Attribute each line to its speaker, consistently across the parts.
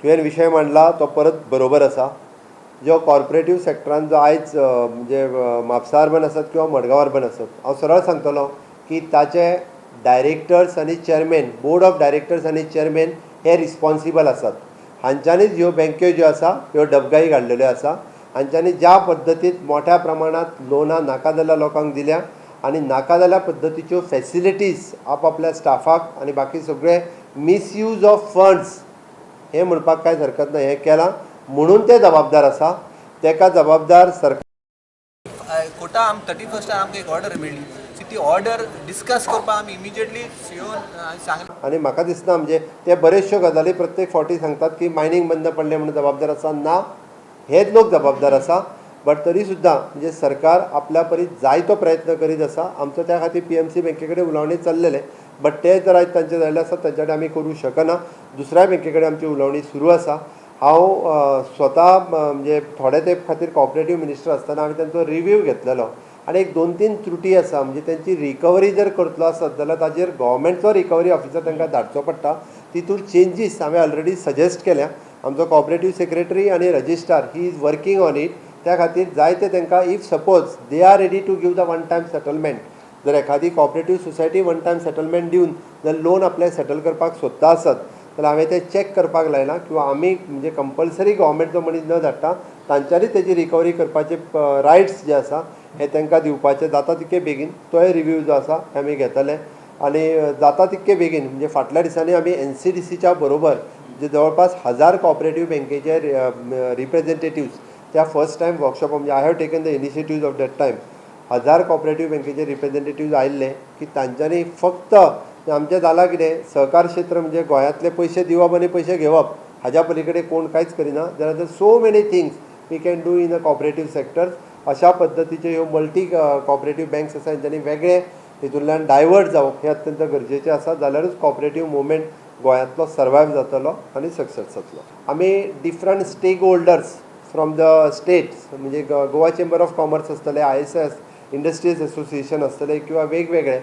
Speaker 1: तुवें विशय मांडला तो परत बरोबर आसा. जो कॉर्पोरेटीव सेक्टरान जो आयज म्हणजे म्हापसा अर्बन आसत किंवा मडगांव अर्बन आसत, हांव सरळ सांगतलो की ताचे डायरेक्टर्स आनी चेअरमॅन, बोर्ड ऑफ डायरेक्टर्स आनी चेअरमॅन हे रिस्पॉन्सिबल आसात. हांच्यांनीच ह्यो बँक्यो ज्यो आसा ह्यो डबघाई काडलेल्यो आसा. हांच्यांनी ज्या पद्दतीन मोठ्या प्रमाणात लोनां नाका जाल्ल्या लोकांक दिल्या आनी नाका जाल्ल्या पद्दतीच्यो फॅसिलिटीज आपआपल्या स्टाफाक आनी बाकी सगळे मिसयूज ऑफ फंड्स हे म्हणपाक कांयच हरकत ना हें केलां म्हणून ते जबाबदार आसा. ताका जबाबदार सरकार
Speaker 2: कोटा 31 आमकां एक ऑर्डर मेळ्ळी. ती ऑर्डर डिस्कस करपाक आमी इमिजिएटली सीओन सांगलें.
Speaker 1: आनी म्हाका दिसना म्हणजे ते बरेचश्यो गजाली प्रत्येक फावटी सांगतात की मायनींग बंद पडलें म्हणून जबाबदार आसा. ना, हेच लोक जबाबदार आसा. बट तरी सुद्दां म्हणजे सरकार आपल्या परी जायतो प्रयत्न करीत आसा. आमचो त्या खातीर PMC बँके कडेन उलोवणी चल्लेले, बट ते जर आयज तांचे जाल्ले आसा तांचे कडेन आमी करूं शकना. दुसऱ्या बँके कडेन आमची उलोवणी सुरू आसा. हांव स्वता म्हणजे थोडे तेंप खातीर कॉपरेटीव मिनिस्टर आसतना हांवें तांचो रिव्यू घेतलेलो आनी एक 2-3 त्रुटी आसा. म्हणजे त्यांची रिकवरी जर करतलो आसत जाल्यार ताजेर गव्हर्मेंटचो रिकवरी ऑफिसर तांकां धाडचो पडटा. तितून चेंजीस हांवें ऑलरेडी सजेस्ट केल्या. आमचो कॉपरेटीव सेक्रेटरी आनी registrar he is working on it. त्या खातीर जायते तांकां if suppose they are ready to give the one time settlement, जर एखादी cooperative society one time settlement दिवन जर लोन आपले सेटल करपाक सोदता आसत जाल्यार हांवें तें चॅक करपाक लायलां किंवा आमी म्हणजे कंपल्सरी गव्हर्मेंटचो मनीस न धाडटा तांच्यांनी तेजी रिकवरी करपाचे रायट्स जे आसा हे तांकां दिवपाचे जाता तितके बेगीन. तोय रिव्यू जो आसा आमी घेतले आनी जाता तितके बेगीन म्हणजे फाटल्या दिसांनी आमी NCDCच्या बरोबर जे जवळपास 1000 कॉपरेटीव बँकेचे रिप्रेझेंटेटिव्स त्या फर्स्ट टायम वर्कशॉप म्हणजे I have taken the initiative of that time 1000 cooperative बँकेचे रिप्रेझेंटेटिव्ह आयिल्ले की तांच्यांनी फक्त आमचें जालां कितें सहकार क्षेत्र म्हणजे गोंयांतले पयशे दिवप आनी पयशे घेवप हाज्या पलीकडे कोण कांयच करिना. जाल्यार so many things we can do in a cooperative sector. अशा पद्दतीचे ह्यो मल्टी कॉपरेटीव बँक्स आसा तांच्यांनी वेगळे हितूंतल्यान डायवर्ट जावप हें अत्यंत गरजेचें आसा. जाल्यारूच कॉपरेटीव मुवमेंट गोंयांतलो सर्वायव जातलो आनी सक्सेस जातलो. आमी different stakeholders from the states म्हणजे गोवा चेंबर ऑफ कॉमर्स आसतले, ISS इंडस्ट्रीज असोसिएशन आसतले किंवा वेगवेगळे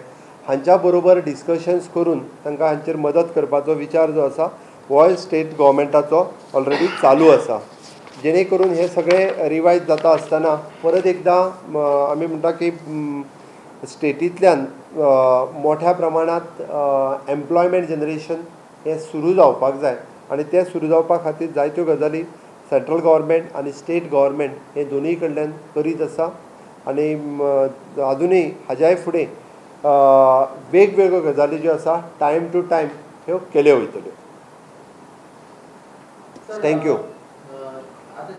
Speaker 1: हांच्या बरोबर डिस्कशन्स करून तांकां हांचेर मदत करपाचो विचार जो आसा हो स्टेट गव्हर्मेंटाचो ऑलरेडी चालू आसा. जेणे करून हे सगळे रिवायज जाता आसतना परत एकदां आमी म्हणटा की स्टेटींतल्यान मोठ्या प्रमाणात एम्प्लॉयमेंट जनरेशन हें सुरू जावपाक जाय आनी तें सुरू जावपा खातीर जायत्यो गजाली सेंट्रल गव्हर्मेंट आनी स्टेट गव्हर्मेंट हे दोनूय कडल्यान करीत आसा. आनी अजुनूय हाज्याय फुडें वेगवेगळ्यो गजाली ज्यो आसा टायम टू टायम ह्यो केल्यो वयतल्यो. थँक्यू.